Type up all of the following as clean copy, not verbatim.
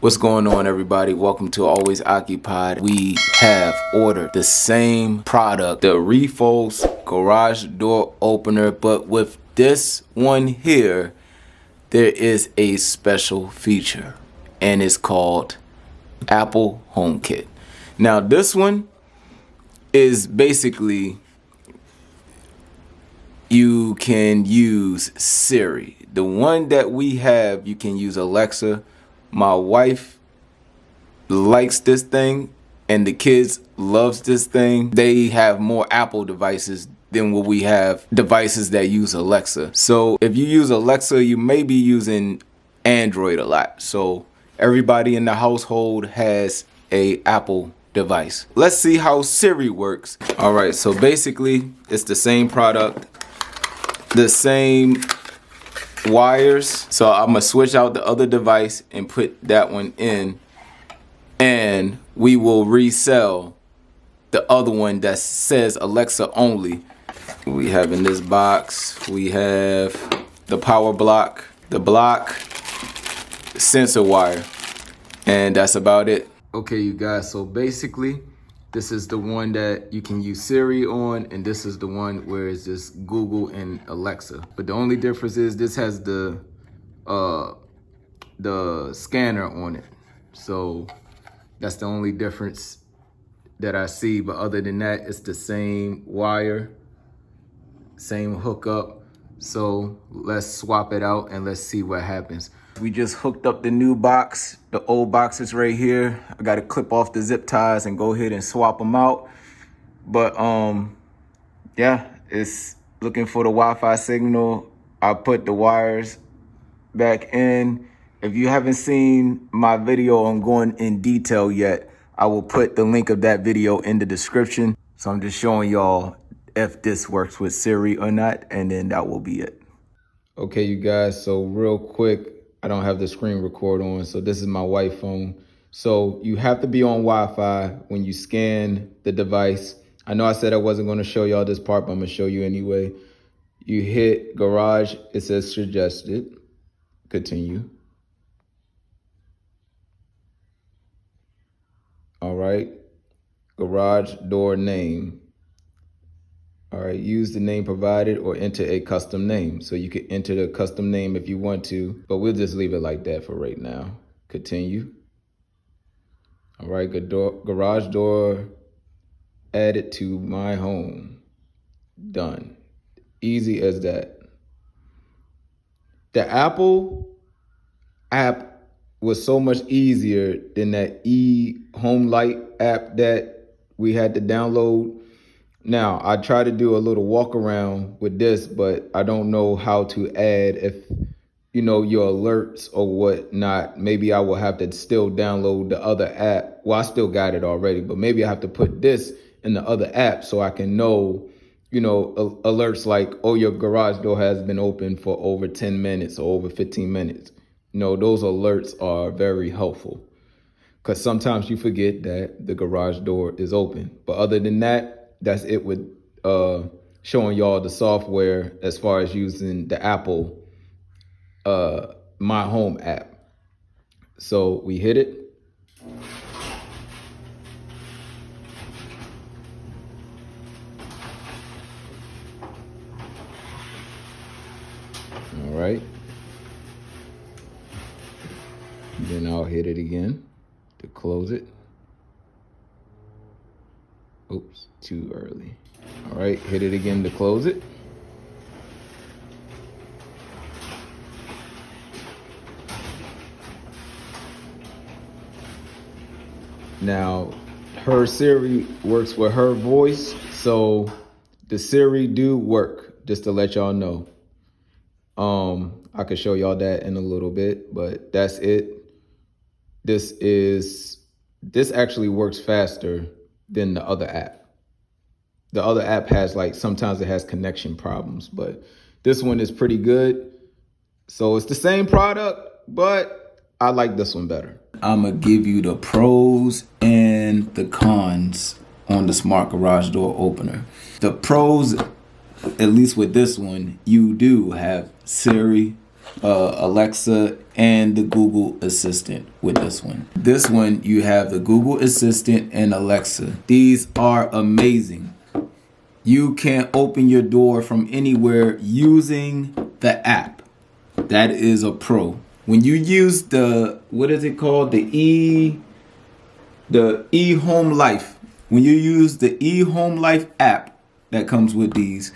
What's going on, everybody? Welcome to Always Occupied. We have ordered the same product, the Refos garage door opener, but with this one here, there is a special feature, and it's called Apple HomeKit. Now, this one is basically you can use Siri. The one that we have, you can use Alexa. My wife likes this thing and the kids loves this thing. They have more Apple devices than what we have devices that use Alexa. So if you use Alexa, you may be using Android a lot. So everybody in the household has a Apple device. Let's see how Siri works. All right, so basically it's the same product, the same wires. So I'm gonna switch out the other device and put that one in, and we will resell the other one that says Alexa only. We have in this box, we have the power block, the block, sensor wire, and that's about it. Okay, you guys, so basically this is the one that you can use Siri on, and this is the one where it's just Google and Alexa. But the only difference is this has the scanner on it. So that's the only difference that I see. But other than that, it's the same wire, same hookup. So let's swap it out and let's see what happens. We just hooked up the new box. The old box is right here. I got to clip off the zip ties and go ahead and swap them out. But yeah, it's looking for the Wi-Fi signal. I put the wires back in. If you haven't seen my video on going in detail yet, I will put the link of that video in the description. So I'm just showing y'all if this works with Siri or not, and then that will be it. Okay, you guys, so real quick, I don't have the screen record on, so this is my wife's phone. So you have to be on Wi-Fi when you scan the device. I know I said I wasn't going to show y'all this part, but I'm going to show you anyway. You hit garage, it says suggested. Continue. All right, garage door name. All right, use the name provided or enter a custom name. So you can enter the custom name if you want to, but we'll just leave it like that for right now. Continue. All right, garage door added to my home. Done. Easy as that. The Apple app was so much easier than that Home Light app that we had to download. Now, I try to do a little walk around with this, but I don't know how to add if, you know, your alerts or whatnot. Maybe I will have to still download the other app. Well, I still got it already, but maybe I have to put this in the other app so I can know, you know, alerts like, oh, your garage door has been open for over 10 minutes or over 15 minutes. You know, those alerts are very helpful because sometimes you forget that the garage door is open. But other than that, that's it with showing y'all the software as far as using the Apple My Home app. So we hit it. All right. Then I'll hit it again to close it. Oops, too early. All right, hit it again to close it. Now, her Siri works with her voice, so the Siri do work, just to let y'all know. I could show y'all that in a little bit, but that's it. This actually works faster than the other app. The other app has sometimes it has connection problems, but this one is pretty good. So it's the same product, but I like this one better. I'm gonna give you the pros and the cons on the smart garage door opener. The pros, at least with this one, you do have Siri Alexa and the Google Assistant with this one. This one, you have the Google Assistant and Alexa. These are amazing. You can open your door from anywhere using the app. That is a pro. When you use the, what is it called? The Home Life. When you use the Home Life app that comes with these,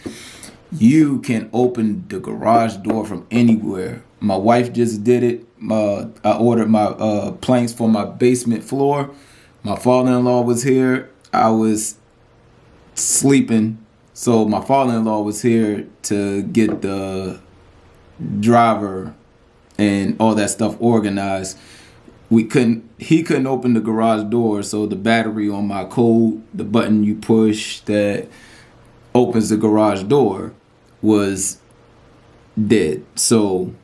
you can open the garage door from anywhere. My wife just did it. I ordered my planks for my basement floor. My father-in-law was here. I was sleeping, so my father-in-law was here to get the driver and all that stuff organized. He couldn't open the garage door, so the battery on my code, the button you push that opens the garage door, was dead. So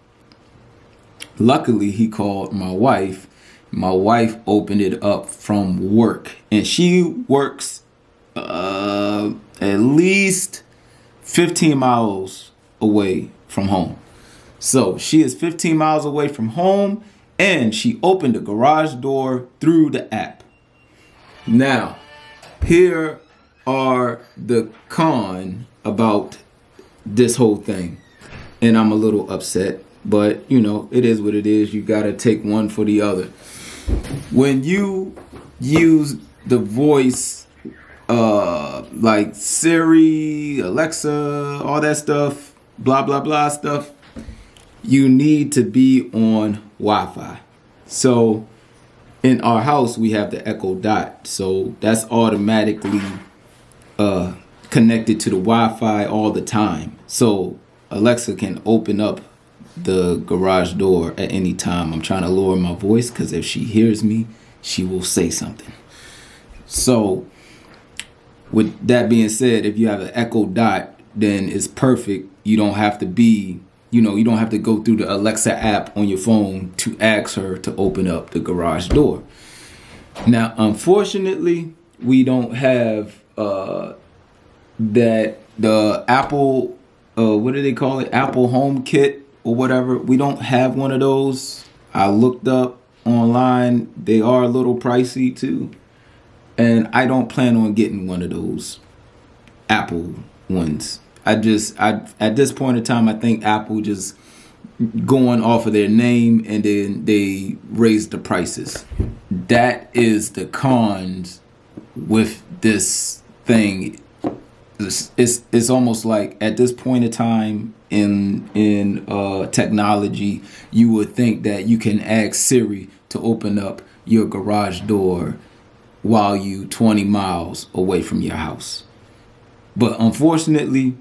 luckily he called my wife. My wife opened it up from work, and she works at least 15 miles away from home. So she is 15 miles away from home, and she opened the garage door through the app. Now, here are the cons about this whole thing. And I'm a little upset, but you know, it is what it is. You gotta take one for the other. When you use the voice, like Siri, Alexa, all that stuff, blah, blah, blah stuff, you need to be on Wi-Fi. So in our house, we have the Echo Dot. So that's automatically connected to the Wi-Fi all the time. So Alexa can open up the garage door at any time. I'm trying to lower my voice because if she hears me, she will say something. So with that being said, if you have an Echo Dot, then it's perfect. You don't have to you don't have to go through the Alexa app on your phone to ask her to open up the garage door. Now, unfortunately, we don't have the Apple, what do they call it? Apple HomeKit or whatever. We don't have one of those. I looked up online. They are a little pricey too. And I don't plan on getting one of those Apple ones. At this point in time, I think Apple just going off of their name, and then they raise the prices. That is the cons with this thing. It's almost like at this point in time in technology, you would think that you can ask Siri to open up your garage door while you 20 miles away from your house. But unfortunately,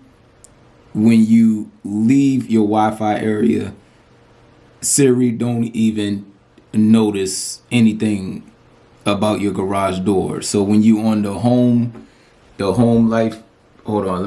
when you leave your Wi-Fi area, Siri don't even notice anything about your garage door. So when you on the home life, hold on,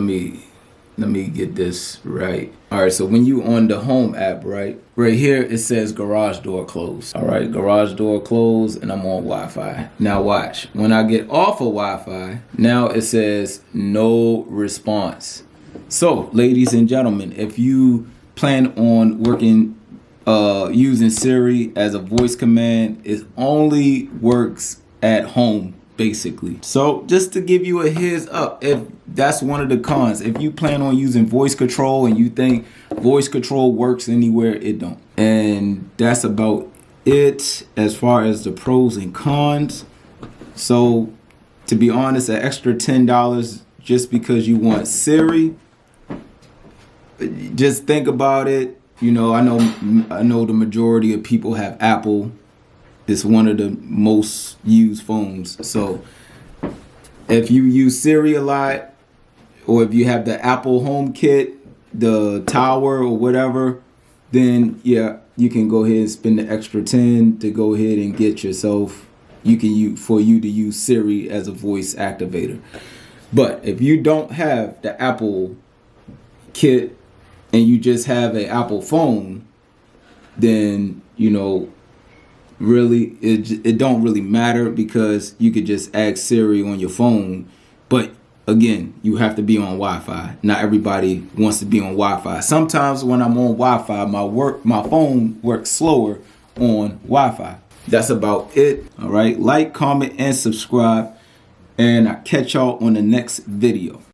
let me get this right. All right, so when you on the home app, right here it says garage door closed. All right, garage door closed, and I'm on Wi-Fi. Now watch, when I get off of Wi-Fi, now it says no response. So, ladies and gentlemen, if you plan on working using Siri as a voice command, it only works at home, basically. So just to give you a heads up, if that's one of the cons, if you plan on using voice control and you think voice control works anywhere, it don't. And that's about it as far as the pros and cons. So to be honest, an extra $10 just because you want Siri, just think about it. You know, I know the majority of people have Apple. It's one of the most used phones. So if you use Siri a lot, or if you have the Apple HomeKit, the tower or whatever, then yeah, you can go ahead and spend the extra 10 to go ahead and get yourself, you to use Siri as a voice activator. But if you don't have the Apple kit and you just have an Apple phone, then, you know, really it don't really matter, because you could just ask Siri on your phone. But Again, you have to be on Wi-Fi. Not everybody wants to be on Wi-Fi. Sometimes when I'm on Wi-Fi, my phone works slower on Wi-Fi. That's about it. All right. Like, comment, and subscribe. And I'll catch y'all on the next video.